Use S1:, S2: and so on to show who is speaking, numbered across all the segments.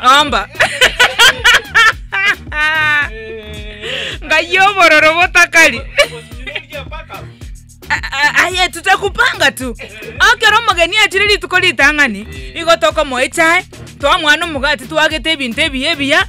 S1: Amba. Ngayo bororo botakali. Aye tutakupanga tu. Akero mageni achiriri tukolitangani. Igotoko moichai. Twa mwana mugati twagete binte biya.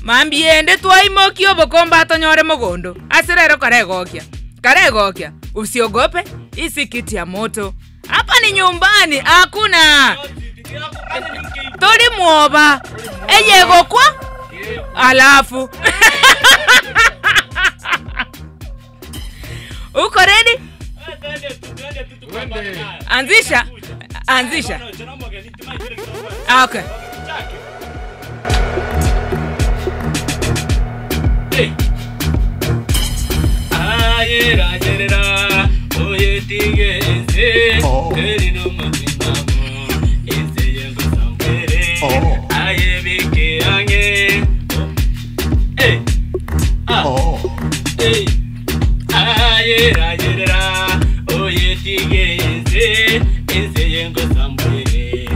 S1: Mambiende twaimoki obokomba atonyore mogondo. Asirero karegokia. Usiogope, isi kiti ya moto. Hapa ni nyumbani, hakuna. Toli muoba. Eyego kwa? Alafu. Uko ready? Anzisha. Okay.
S2: Ayera oye tigeze erino matinamo ezeye ngosambere ayebike ange ayera oye tigeze ezeye ngosambere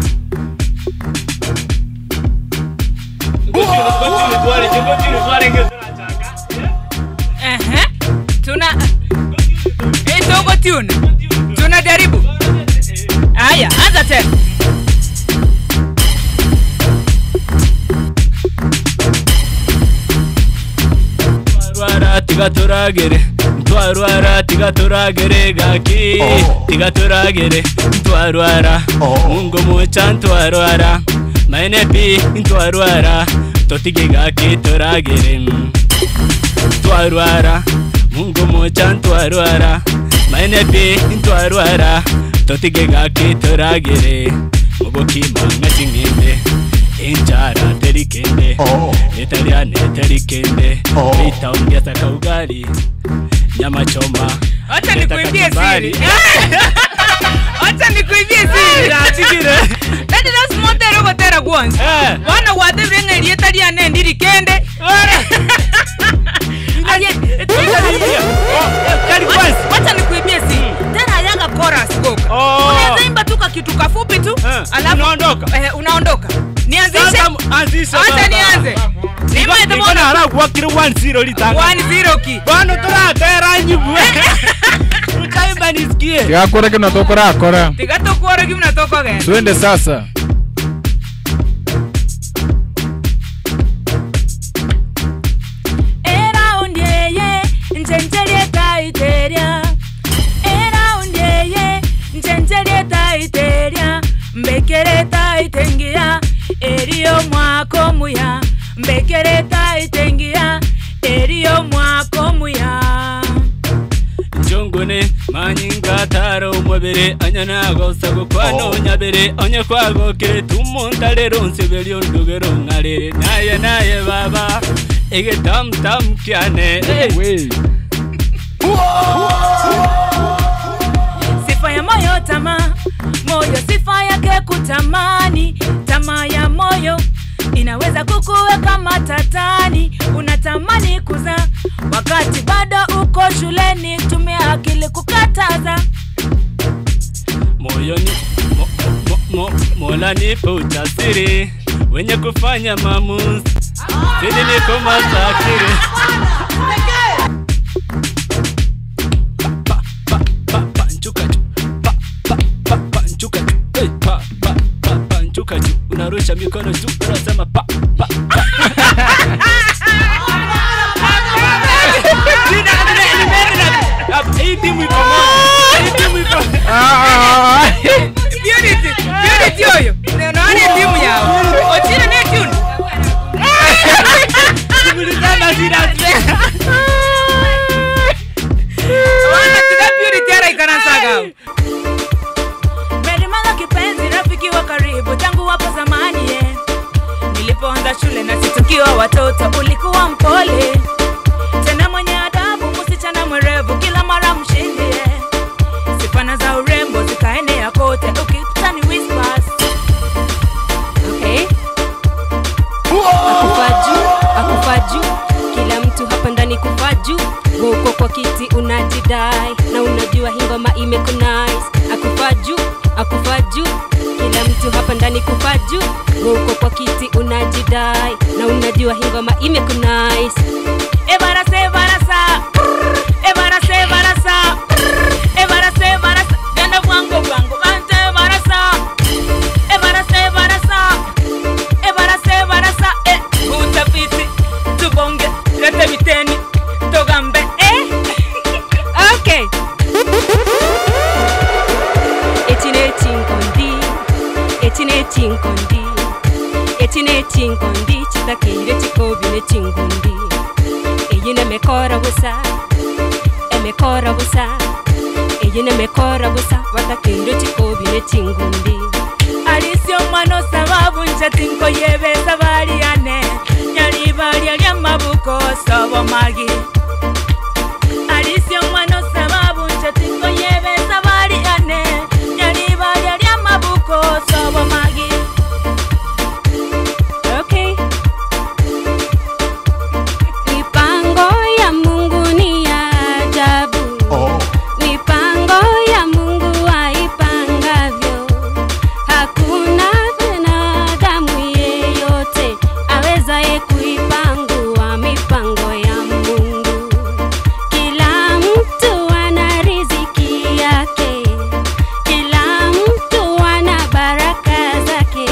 S1: Tuna jaribu. Aya, anza tena.
S2: Twarwara tigaturagere gaki tigaturagere twarwara mungo mucha twarwara mainepi twarwara totige gaki turagere twarwara mungo mucha twarwara mainepi twarwara totige gaki turagere mugokima ngachinginde injara terikende italiane terikende itaongea sakaugali nyama choma.
S1: Acha nikuibie siri. Acha nikuibie siri.
S2: Atigire.
S1: Let us montero gotera once. Wana wate venga italiane ndirikende. Acha nikuibie siri. Tena yanga chorus goka. Unaweza imba tu kitu kafupi tu, alafu unaondoka. Nianzishe. Acha nianze.
S2: Nima haraku wakire 1-0 litanga.
S1: 1-0 ki.
S2: Bwana turatera nyibu. Utaimba nisikie.
S3: Tigakora kinatokora akora.
S1: Tigatokora kinatoka gani?
S3: Twende sasa.
S1: Era undeye njenjelie taiteria. Era undeye njenjelie taiteria. Mbekere taitengia erio mwako muya. Mbekere taitengia erio mwako muya.
S2: Njongone manyinga taro mubere anyana gosago kwano nyabere onye kwago kire tumonta ronse belio ndugero ngare naye baba ege tam kiane
S1: Sifa ya moyo tamaa, moyo sifa yake kutamani. Tamaa ya moyo inaweza kukuweka matatani. Unatamani kuzaa wakati bado uko shuleni. Tumia akili kukataza.
S2: Moyoni mola nipo ujasiri wenye kufanya maamuzi. Sidi niko masakiri. Unarusha mikono juu unasema pa. Hii timu iko
S1: Beauty oyo. Naona timu yao. Ochira ne tune.
S2: Tumulizana zira.
S1: Wana tuda beauty ara ikana saga. Merimanga kipenzi rafiki wa karibu tangu hapo zamani nilipoanza shule na situkiwa watoto ulikuwa mpole. Tena mwenye adabu msichana mwerevu kila mara mshindi Sifana za urembo zikaenea kote ukitani whispers.
S4: Okay. Akufaju kila mtu hapa ndani kufaju. Uko kwa kiti unajidai na unajua hii ngoma imeko nice. Akufaju kila mtu mtu hapa ndani kufaju. Uko kwa kiti unajidai na unajua hii ngoma imekunice.
S1: Ebarasa barasa, ebarasa barasa, ebarasa barasa, ganda wangu bante barasa, ebarasa barasa, ebarasa barasa, utapiti tubonge lete biteni togambe
S4: Okay. Etine chinkondi chitakire chikobine chingundi. Eyine mekora busa, eyine mekora busa, watakire chikobine chingundi.
S1: Alisio mano sababu nchatinko yebe sabari ane, nyari bari aliamabuko sabo magi. Alisio mano sababu nchatinko yebe sabari ane, nyari bari aliamabuko sabo magi.
S4: Okay. Mipango ya Mungu ni ajabu. Mipango ya Mungu haipangavyo. Hakuna binadamu yeyote awezaye kuipangua mipango ya Mungu. Kila mtu ana riziki yake. Kila mtu ana baraka zake.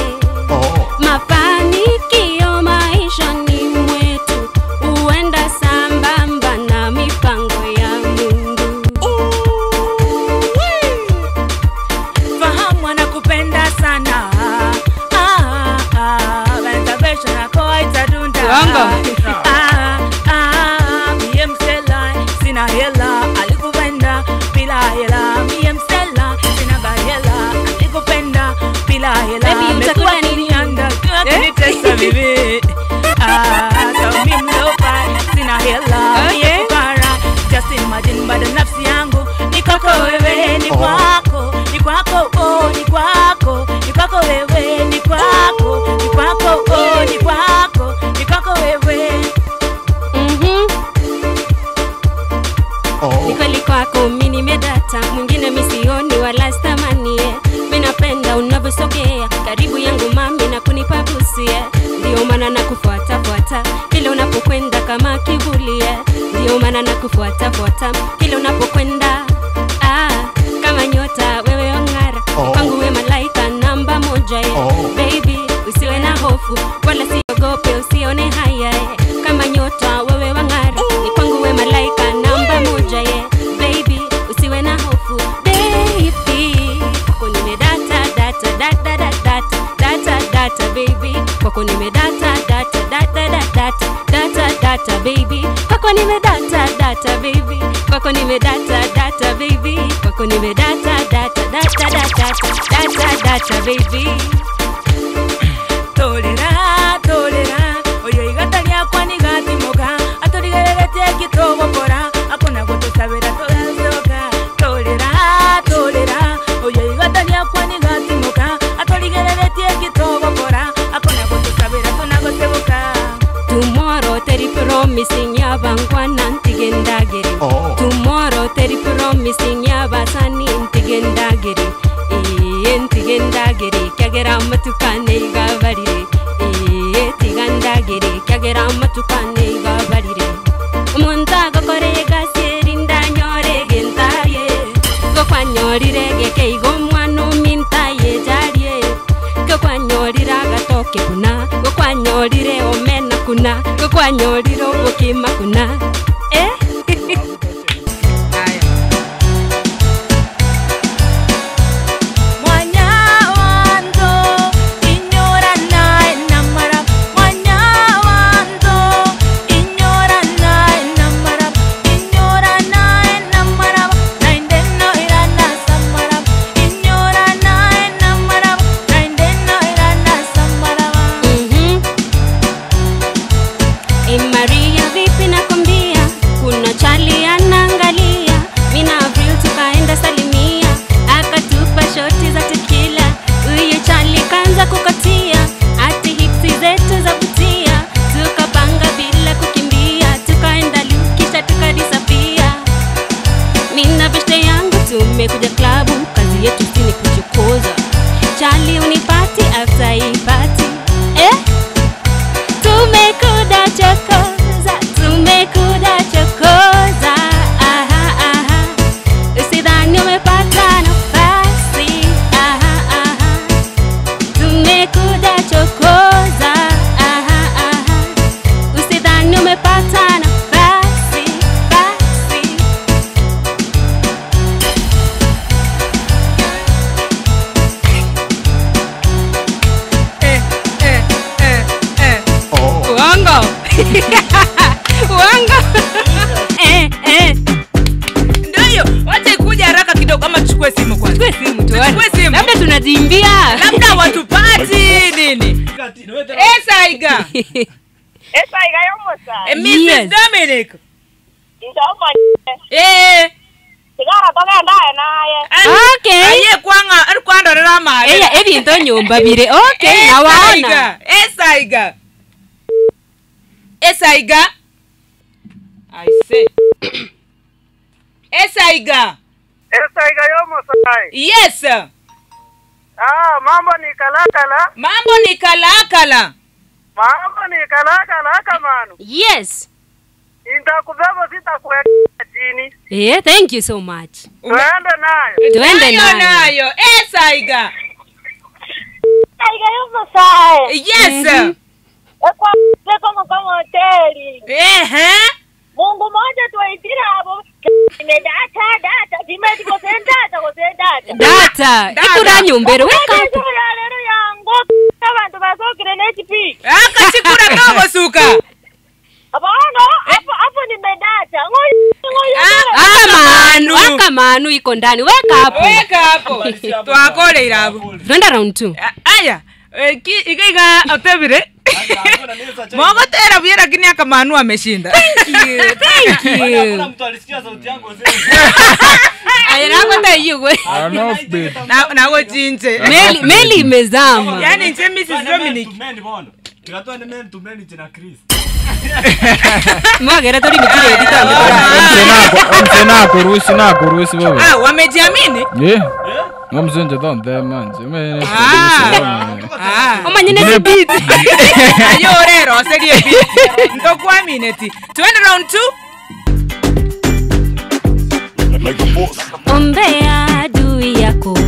S4: Mafanikio maishani mwetu huenda sambamba na mipango ya Mungu.
S1: Fahamu anakupenda sana. Bendabesha nako itadunda. Mie msela sina hela, alikupenda bila hela. Mie msela sina hela, alikupenda bila hela.
S4: Baby, utakula nini?
S1: Kinitesa bibi. So mimi mlopa sina hela. Mie fukara. Just imagine bado nafsi yangu ni kwako wewe, ni kwako, ni kwako, oh, ni kwako, ni kwako wewe, ni kwako, ni kwako, oh, ni kwako, ni kwako wewe.
S4: Ni kweli kwako mimi nimedata, mwingine misioni wala stamani. Mimi napenda unavyosogea karibu yangu mami na kunipa busu. Ndio maana nakufuata kila unapokwenda kama kivuli. Ndio maana nakufuata kila unapokwenda. Kama nyota wewe ongara, kwangu wewe malaika namba moja. Baby usiwe na hofu wala siogope, usione haya. Kama nyota wewe wangara, ni kwangu wewe malaika namba moja. Baby usiwe na hofu. Baby kwako nimedata baby, kwako nimedata baby, kwako nimedata baby, kwako nimedata baby, kwako nimedata baby.
S1: Tolera, oyo igatalia kwa nigati moga, atorigerete kitobo kora, akona gutosabira togazoka. Tolera, oyo igatalia kwa nigati moga, atorigerete kitobo kora, akona gutosabira tonagoteboka.
S4: Tomorrow teri promising yabangwa nantigendagere. Tomorrow teri promising yabasani ntigendagere. Ntigendagere kyagera matukane igabarire. Tigandagere kyagera matukane igabarire. Umunta gakore gaseri ndanyorege ntaye. Gokwanyorire geke igomwano mintaye jarie. Gokwanyorira gatoke kuna, gokwanyorire omena kuna, gokwanyorire obokima kuna. Maria vipi nakwambia, kuna chali anaangalia, mina Avril tukaenda salimia, akatupa shoti za tequila, huyo chali kanza kukatia, ati hipsi zetu za kutia, tukapanga bila kukimbia, tukaenda lukisha tukadisapia. Mina beshte yangu tumekuja klabu, kazi yetu sini kuchokoza, chali unipata after hii party. Tumekuja chokoza, tumekuja chokoza. Aha, aha. Usidhani umepata nafasi. Aha, aha. Tumekuja chokoza. Aha, aha. Usidhani umepata nafasi, basi. Uongo. Uongo.
S1: Ndio, wacha kuja haraka kidogo kama tuchukue simu kwanza.
S4: Chukue simu tuone.
S1: Chukue simu.
S4: Labda tunajimbia.
S1: Labda watupati nini? Saiga.
S5: Saiga yomosa.
S1: Mrs.
S4: Yes.
S1: Dominic.
S5: Ndoma. Sigara toka ndaye naye.
S4: Okay.
S1: Aye kwanga, arikwando rama.
S4: Ebinto nyumba bire. Okay, nawaona.
S1: Saiga. Saiga. I say. Saiga.
S5: Saiga yomosa.
S1: Yes.
S5: Mambo ni kalakala.
S1: Mambo ni kalakala.
S5: Mambo ni kalakala kamano.
S4: Yes.
S5: Nitakubeba sitakuweka chini.
S4: Thank you so much.
S5: Tuende nayo.
S4: Tuende
S1: nayo. Saiga.
S5: Saiga yomosa.
S1: Yes.
S5: Kwa kama hoteli. Mungu moja tuwaitira hapo. Data. Dimeti kwa data.
S4: Data. Ikura nyumbero weka hapo.
S5: Lero yangu abantu basokire n'HP.
S1: Akachikura dogo suka.
S5: Hapo nimedata.
S4: Akamanu iko ndani. Weka hapo.
S1: Twakole irabo.
S4: Twenda round 2.
S1: Aya. Ikiga atebire. Mungu tera biera kini akamanu ameshinda.
S4: Thank you.
S2: Mtu alisikia sauti yangu
S4: Aya nakwenda hiyo.
S1: Na wochinje.
S4: Meli imezama.
S1: Yani nje Mrs. Dominic.
S2: Kiratoa ni men to men na Chris.
S4: Mwagera tori mitire edita.
S3: Kuruhusi wewe.
S1: Wamejiamini?
S3: Ngomzenje donde manje.
S4: Omanyine zibiti.
S1: Ayo rero serie bit. Ndokuamini eti. Twende round 2.
S4: Ombea adui yako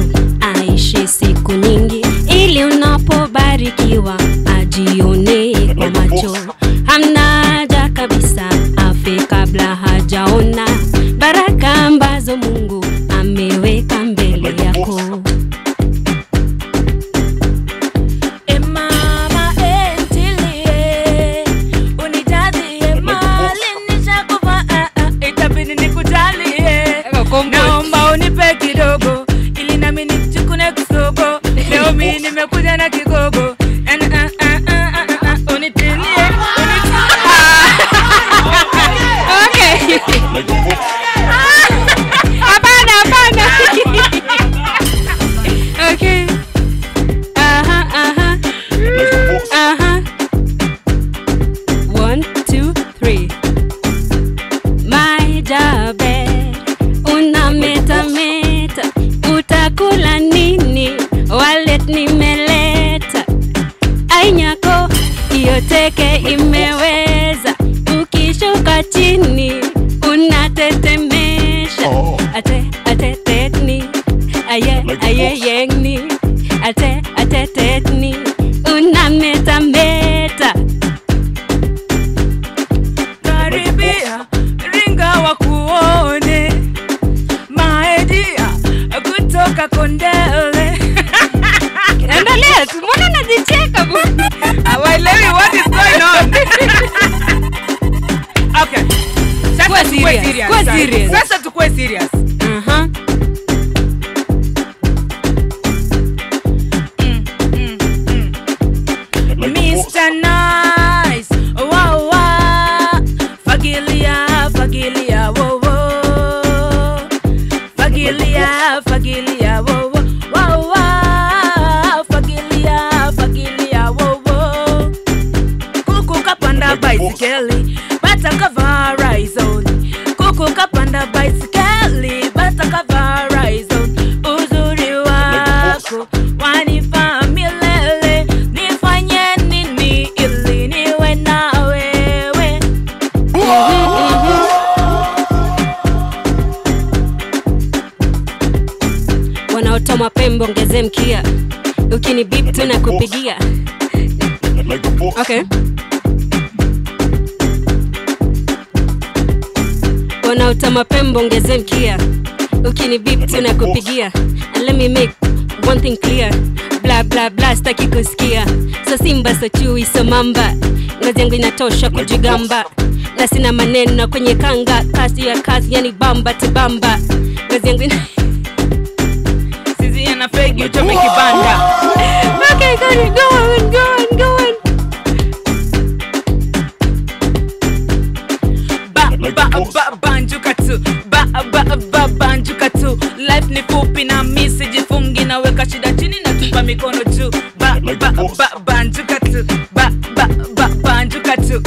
S4: aishi siku nyingi, ili unapobarikiwa ajione kwa macho. Hamna haja kabisa afe kabla hajaona baraka ambazo Mungu ameweka mbele yako.
S1: Mama entilie unijazie mali nishakufa itabidi nikujalie. Naomba unipe kidogo ili nami nichukune kisogo. Leo mimi nimekuja na kigogo. Unitilie. Okay. Hapana. Okay. Aha.
S4: 1, 2, 3. My jabe, unameta, utakula nini? Wallet nimeleta. Ainyako, iyo teke imeweza. Ukishuka chini, unatetemesha. Ate tetni, aye yengni. Ate tetni, unameta.
S1: Karibia, ringa wakuone. Maedia, kutoka Kondele.
S4: Endelea, mbona nazicheka bwana?
S1: Hawaelewi what is going on. Okay. Sasa tukue serious. Sasa tukue serious. Mr. Nice. Wow. Fagilia. Wow. Fagilia. Wow. Fagilia. Wow. Kuku kapanda baisikeli, bata kavara izoni. Kuku kapanda baisikeli, bata kavara izoni. Uzuri wako wanipa milele.
S4: Wanaotoma pembo ongeze mkia. Ukini beep tunakupigia. Okay. Wanaotoma pembo ongeze mkia. Ukini beep tunakupigia. And let me make one thing clear. Blah blah blah staki kusikia. So simba so chui so mamba. Ngozi yangu inatosha kujigamba. Na sina maneno kwenye kanga. Kasi ya kazi yani bamba to bamba. Ngozi yangu
S1: Sizi yana fegi uchome kibanda.
S4: Okay, go on.
S1: Banjuka tu. Banjuka tu. Life ni fupi na mimi sijifungi na weka shida chini na tupa mikono juu. Banjuka tu. Banjuka tu.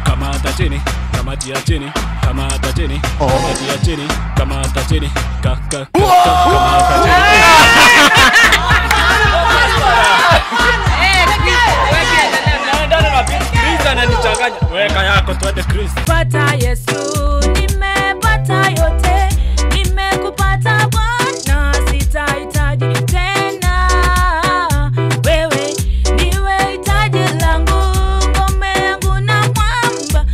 S2: Kamata chini, kamatia chini, kamata chini, kamatia chini, kamata chini, kamata chini. Weka yako tuende Chris.
S1: Pata Yesu, nimepata yote, nimekupata Bwana, sitahitaji tena. Wewe ndiwe hitaji langu, ngome yangu na mwamba.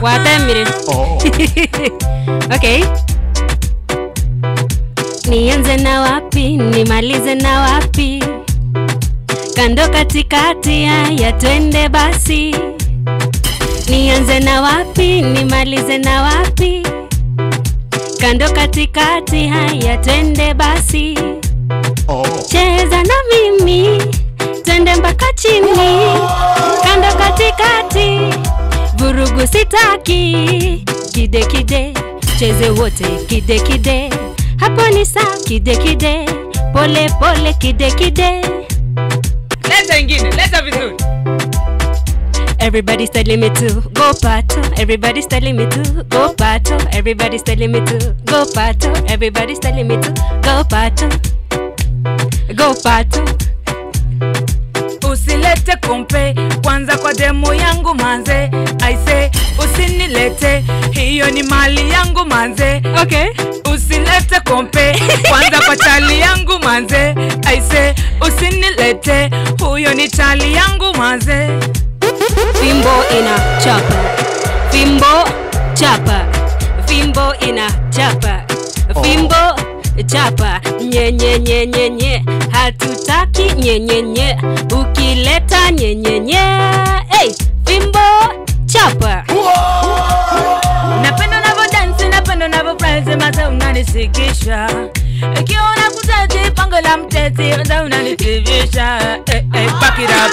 S4: Watemire. Okay. Nianze na wapi, nimalize na wapi? Kando katikati haya twende basi. Nianze na wapi, nimalize na wapi? Kando katikati haya twende basi. Cheza na mimi, twende mpaka chini. Kando katikati, vurugu sitaki. Kide kide, cheze wote kide kide. Hapo ni sawa kide kide. Pole pole kide kide.
S1: Leta ingine, leta vizuri.
S4: Everybody's telling me to go pato. Everybody's telling me to go pato. Everybody's telling me to go pato. Everybody's telling me to go pato. Go pato.
S1: Usilete kompe kwanza kwa demo yangu manze. I say usinilete, hiyo ni mali yangu manze.
S4: Okay.
S1: Usilete kompe kwanza kwa chali yangu manze. I say usinilete, huyo ni chali yangu manze.
S4: Fimbo ina chapa. Fimbo chapa. Fimbo ina chapa. Fimbo chapa. Nye nye nye nye nye. Hatutaki nye nye nye. Ukileta nye nye nye. Hey, fimbo chapa.
S1: Napenda unavyo dance, napenda unavyo praise, mata unanisikisha. Ikiwa unakutaji pango la mteti, mata unanitivisha. Back it up.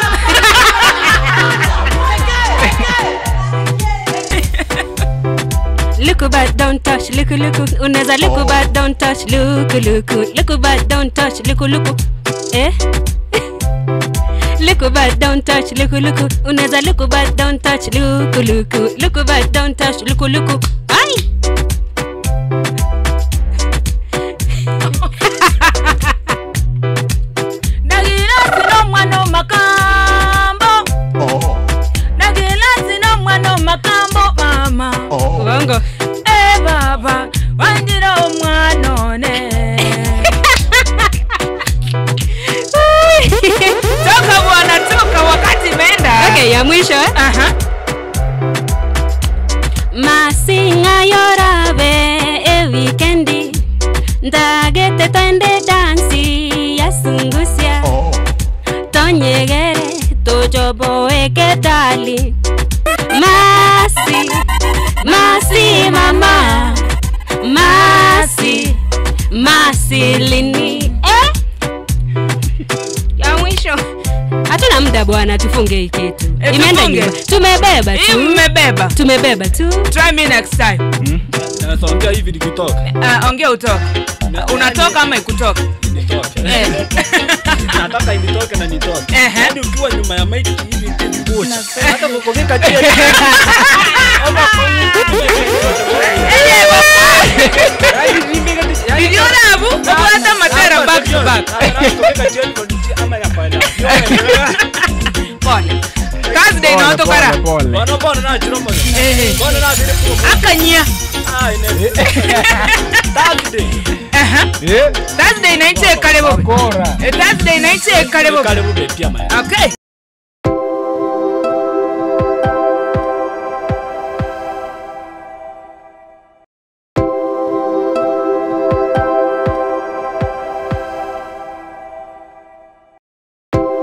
S4: Look but don't touch, look. Unaweza look but don't touch, look. Look but don't touch, look. Eh? Look but don't touch, look. Unaweza look but don't touch, look. Look but don't touch, look. Ay!
S1: Nagilasi no mwana makambo. Nagilasi no mwana makambo mama.
S4: Uongo.
S1: Baba, wanjiro mwanone. Toka bwana, toka wakati imeenda.
S4: Okay, ya mwisho eh?
S1: Aha.
S4: Masinga yorabe weekendi. Ndagete twende dansi ya sungusia. Tonyegere tojoboeke dali. Masi mama. Masi lini. Ya mwisho. Hatuna muda bwana, tufunge hii kitu. Imeenda nyumba. Tumebeba tu.
S1: Mmebeba.
S4: Tumebeba tu.
S1: Try me next time.
S2: Naongea hivi nikitoka.
S1: Ongea utoka. Unatoka ama ikutoka?
S2: Nitoke. Nataka initoke na nitoke. Hadi ukiwa nyuma ya mic hivi nikuache. Hata mkofika chini.
S1: Niliona abu, hata matera back to back.
S2: Mkofika chini ama ya final.
S1: Pole. bara.
S3: Pole.
S2: Bono na chiromo.
S1: Bono na dire ko. Akanya.
S2: Ine.
S3: Eh.
S1: Thursday night kale bobe.
S3: Akora.
S1: Thursday night kale bobe.
S2: Kale bobe pia mai.
S1: Okay.